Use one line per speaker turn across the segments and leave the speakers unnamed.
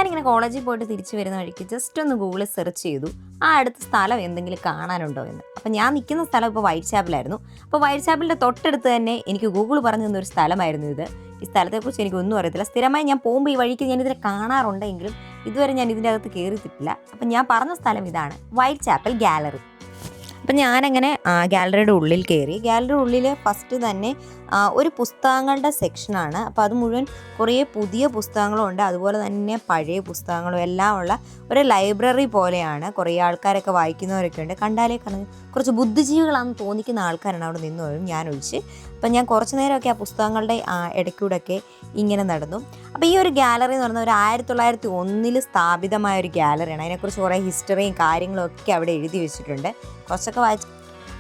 ഞാനിങ്ങനെ കോളേജിൽ പോയിട്ട് തിരിച്ചു വരുന്ന വഴിക്ക് ജസ്റ്റ് ഒന്ന് ഗൂഗിളിൽ സെർച്ച് ചെയ്തു അടുത്ത സ്ഥലം എന്തെങ്കിലും കാണാനുണ്ടോ എന്ന്. അപ്പോൾ ഞാൻ നിൽക്കുന്ന സ്ഥലം ഇപ്പോൾ വൈറ്റ് ചാപ്പലായിരുന്നു. അപ്പോൾ വൈറ്റ് ചാപ്പലിൻ്റെ തൊട്ടടുത്ത് തന്നെ എനിക്ക് ഗൂഗിൾ പറഞ്ഞു തന്നൊരു സ്ഥലമായിരുന്നു ഇത്. ഈ സ്ഥലത്തെക്കുറിച്ച് എനിക്കൊന്നും അറിയത്തില്ല. സ്ഥിരമായി ഞാൻ പോകുമ്പോൾ ഈ വഴിക്ക് ഞാനിതിനെ കാണാറുണ്ടെങ്കിലും ഇതുവരെ ഞാൻ ഇതിൻ്റെ അകത്ത് കയറിയിട്ടില്ല. അപ്പം ഞാൻ പറഞ്ഞ സ്ഥലം ഇതാണ്, വൈറ്റ് ചാപ്പൽ ഗാലറി. അപ്പം ഞാനങ്ങനെ ഗാലറിയുടെ ഉള്ളിൽ കയറി. ഗാലറിയുടെ ഉള്ളിൽ ഫസ്റ്റ് തന്നെ ഒരു പുസ്തകങ്ങളുടെ സെക്ഷനാണ്. അപ്പോൾ അത് മുഴുവൻ കുറേ പുതിയ പുസ്തകങ്ങളും ഉണ്ട്, അതുപോലെ തന്നെ പഴയ പുസ്തകങ്ങളും എല്ലാം ഉള്ള ഒരു ലൈബ്രറി പോലെയാണ്. കുറേ ആൾക്കാരൊക്കെ വായിക്കുന്നവരൊക്കെ ഉണ്ട്. കണ്ടാലേ കുറച്ച് ബുദ്ധിജീവികളാണെന്ന് തോന്നിക്കുന്ന ആൾക്കാരാണ് അവിടെ നിന്ന് പോലും, ഞാൻ ഒഴിച്ച്. അപ്പം ഞാൻ കുറച്ച് നേരമൊക്കെ ആ പുസ്തകങ്ങളുടെ ഇടയ്ക്കൂടെയൊക്കെ ഇങ്ങനെ നടന്നു. അപ്പോൾ ഈ ഒരു ഗാലറി എന്ന് പറയുന്നത് ഒരു 1901 സ്ഥാപിതമായ ഒരു ഗാലറിയാണ്. അതിനെക്കുറിച്ച് കുറേ ഹിസ്റ്ററിയും കാര്യങ്ങളും ഒക്കെ അവിടെ എഴുതി വെച്ചിട്ടുണ്ട്. കുറച്ചൊക്കെ വായിച്ചു.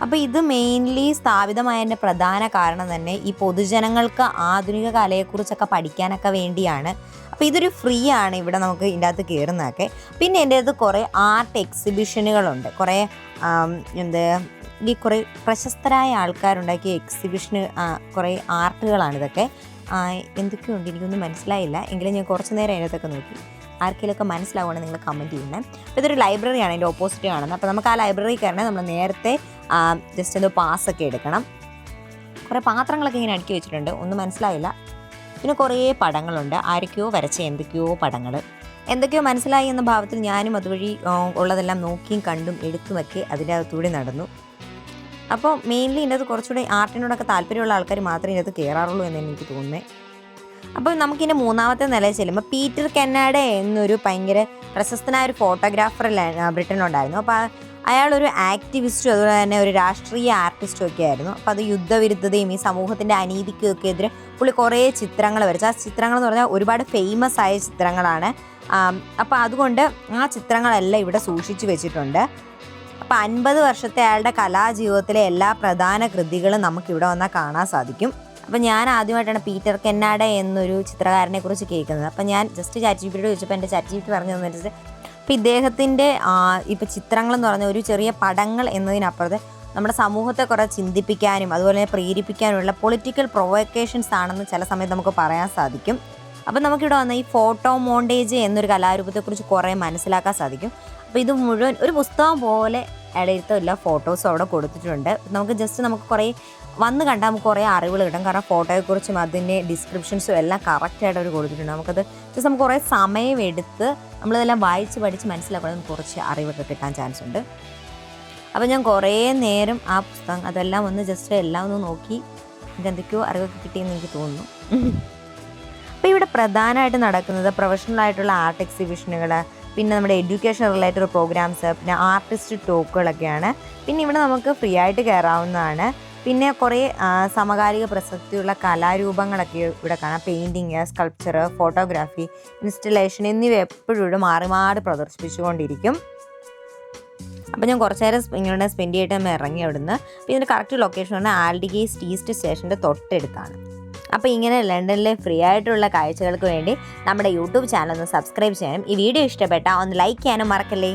അപ്പോൾ ഇത് മെയിൻലി സ്ഥാപിതമായതിൻ്റെ പ്രധാന കാരണം തന്നെ ഈ പൊതുജനങ്ങൾക്ക് ആധുനിക കലയെക്കുറിച്ചൊക്കെ പഠിക്കാനൊക്കെ വേണ്ടിയാണ്. അപ്പോൾ ഇതൊരു ഫ്രീ ആണ് ഇവിടെ നമുക്ക് ഇതിൻ്റെ അകത്ത് കയറുന്നതൊക്കെ. പിന്നെ എൻ്റെ അടുത്ത് കുറേ ആർട്ട് എക്സിബിഷനുകളുണ്ട്. കുറേ ഈ കുറേ പ്രശസ്തരായ ആൾക്കാരുണ്ടാക്കിയ എക്സിബിഷന് കുറേ ആർട്ടുകളാണിതൊക്കെ. എന്തൊക്കെയുണ്ട് എനിക്കൊന്നും മനസ്സിലായില്ല, എങ്കിലും ഞാൻ കുറച്ച് നേരം അതിനകത്തൊക്കെ നോക്കി. ആർക്കെങ്കിലുമൊക്കെ മനസ്സിലാവുകയാണെങ്കിൽ നിങ്ങൾ കമൻറ്റ് ചെയ്യണേ. അപ്പോൾ ഇതൊരു ലൈബ്രറിയാണ്, എൻ്റെ ഓപ്പോസിറ്റ് കാണുന്നത്. അപ്പോൾ നമുക്ക് ആ ലൈബ്രറി കയറണേ നമ്മൾ നേരത്തെ ജസ്റ്റ് എന്തോ പാസ്സൊക്കെ എടുക്കണം. കുറേ പാത്രങ്ങളൊക്കെ ഇങ്ങനെ അടുക്കി വെച്ചിട്ടുണ്ട്, ഒന്നും മനസ്സിലായില്ല. പിന്നെ കുറേ പടങ്ങളുണ്ട്, ആരൊക്കെയോ വരച്ച എന്തൊക്കെയോ പടങ്ങൾ. എന്തൊക്കെയോ മനസ്സിലായി എന്ന ഭാവത്തിൽ ഞാനും അതുവഴി ഉള്ളതെല്ലാം നോക്കിയും കണ്ടും എടുത്തുമൊക്കെ അതിൻ്റെ അകത്തൂടെ നടന്നു. അപ്പോൾ മെയിൻലി ഇതിനകത്ത് കുറച്ചുകൂടെ ആർട്ടിനോടൊക്കെ താല്പര്യമുള്ള ആൾക്കാർ മാത്രമേ ഇതിനകത്ത് കയറാറുള്ളൂ എന്ന് എനിക്ക് തോന്നുന്നത്. അപ്പോൾ നമുക്കിതിൻ്റെ മൂന്നാമത്തെ നിലയിൽ ചെല്ലുമ്പോൾ പീറ്റർ കെന്നാഡെ എന്നൊരു ഭയങ്കര പ്രശസ്തനായ ഒരു ഫോട്ടോഗ്രാഫർ ബ്രിട്ടനിലുണ്ടായിരുന്നു. അപ്പോൾ അയാളൊരു ആക്ടിവിസ്റ്റും അതുപോലെ തന്നെ ഒരു രാഷ്ട്രീയ ആർട്ടിസ്റ്റും ഒക്കെ ആയിരുന്നു. അപ്പോൾ അത് യുദ്ധവിരുദ്ധതയും ഈ സമൂഹത്തിൻ്റെ അനീതിക്കും ഒക്കെ എതിരെ പുള്ളി കുറേ ചിത്രങ്ങൾ വരച്ചു. ആ ചിത്രങ്ങൾ എന്ന് പറഞ്ഞാൽ ഒരുപാട് ഫേമസ് ആയ ചിത്രങ്ങളാണ്. അപ്പോൾ അതുകൊണ്ട് ആ ചിത്രങ്ങളെല്ലാം ഇവിടെ സൂക്ഷിച്ചു വെച്ചിട്ടുണ്ട്. അപ്പോൾ 50 വർഷത്തെ അയാളുടെ കലാജീവിതത്തിലെ എല്ലാ പ്രധാന കൃതികളും നമുക്കിവിടെ വന്നാൽ കാണാൻ സാധിക്കും. അപ്പോൾ ഞാൻ ആദ്യമായിട്ടാണ് പീറ്റർ കെന്നാഡെ എന്നൊരു ചിത്രകാരനെ കുറിച്ച് കേൾക്കുന്നത്. അപ്പോൾ ഞാൻ ജസ്റ്റ് ChatGPT ചോദിച്ചപ്പോൾ എൻ്റെ ChatGPT പറഞ്ഞു തന്നിട്ട് അപ്പോൾ ഇദ്ദേഹത്തിൻ്റെ ഇപ്പോൾ ചിത്രങ്ങളെന്ന് പറഞ്ഞ ഒരു ചെറിയ പടങ്ങൾ എന്നതിനപ്പുറത്ത് നമ്മുടെ സമൂഹത്തെ കുറേ ചിന്തിപ്പിക്കാനും അതുപോലെ പ്രേരിപ്പിക്കാനുമുള്ള പൊളിറ്റിക്കൽ പ്രൊവോക്കേഷൻസ് ആണെന്ന് ചില സമയത്ത് നമുക്ക് പറയാൻ സാധിക്കും. അപ്പോൾ നമുക്കിവിടെ വന്ന ഈ ഫോട്ടോ മോണ്ടേജ് എന്നൊരു കലാരൂപത്തെക്കുറിച്ച് കുറേ മനസ്സിലാക്കാൻ സാധിക്കും. അപ്പോൾ ഇത് മുഴുവൻ ഒരു പുസ്തകം പോലെ ഇടയിലത്തെ എല്ലാ ഫോട്ടോസും അവിടെ കൊടുത്തിട്ടുണ്ട്. നമുക്ക് കുറേ വന്ന് കണ്ടാൽ നമുക്ക് കുറേ അറിവുകൾ കിട്ടും. കാരണം ഫോട്ടോയെക്കുറിച്ചും അതിൻ്റെ ഡിസ്ക്രിപ്ഷൻസും എല്ലാം കറക്റ്റായിട്ട് അവർ കൊടുത്തിട്ടുണ്ട്. നമുക്ക് കുറേ സമയമെടുത്ത് നമ്മളിതെല്ലാം വായിച്ച് പഠിച്ച് മനസ്സിലാക്കാൻ നമുക്ക് കുറച്ച് അറിവൊക്കെ കിട്ടാൻ ചാൻസ് ഉണ്ട്. അപ്പോൾ ഞാൻ കുറേ നേരം ആ പുസ്തകം അതെല്ലാം ഒന്ന് ജസ്റ്റ് എല്ലാം ഒന്ന് നോക്കി എനിക്ക് എന്തൊക്കെയോ അറിവൊക്കെ കിട്ടിയെന്ന് എനിക്ക് തോന്നുന്നു. അപ്പോൾ ഇവിടെ പ്രധാനമായിട്ട് നടക്കുന്നത് പ്രൊഫഷണലായിട്ടുള്ള ആർട്ട് എക്സിബിഷനുകൾ, പിന്നെ നമ്മുടെ എഡ്യൂക്കേഷൻ റിലേറ്റഡ് പ്രോഗ്രാംസ്, പിന്നെ ആർട്ടിസ്റ്റ് ടോക്കുകളൊക്കെയാണ്. പിന്നെ ഇവിടെ നമുക്ക് ഫ്രീ ആയിട്ട് കയറാവുന്നതാണ്. പിന്നെ കുറേ സമകാലിക പ്രസക്തിയുള്ള കലാരൂപങ്ങളൊക്കെ ഇവിടെ കാണാം. പെയിൻറ്റിങ്, സ്കൾപ്ചർ, ഫോട്ടോഗ്രാഫി, ഇൻസ്റ്റലേഷൻ എന്നിവ എപ്പോഴും ഇവിടെ മാറി മാറി പ്രദർശിപ്പിച്ചുകൊണ്ടിരിക്കും. അപ്പോൾ ഞാൻ കുറച്ച് നേരം ഇങ്ങനെ സ്പെൻഡ് ചെയ്തിട്ട് നമ്മൾ ഇറങ്ങി അവിടുന്ന്. അപ്പോൾ ഇതിൻ്റെ കറക്റ്റ് ലൊക്കേഷൻ പറഞ്ഞാൽ ആൽഡിഗേറ്റ് ഈസ്റ്റ് സ്റ്റേഷൻ്റെ തൊട്ടടുത്താണ്. അപ്പോൾ ഇങ്ങനെ ലണ്ടനിലെ ഫ്രീ ആയിട്ടുള്ള കാഴ്ചകൾക്ക് വേണ്ടി നമ്മുടെ യൂട്യൂബ് ചാനൽ ഒന്ന് സബ്സ്ക്രൈബ് ചെയ്യാനും ഈ വീഡിയോ ഇഷ്ടപ്പെട്ടാൽ ഒന്ന് ലൈക്ക് ചെയ്യാനും മറക്കല്ലേ.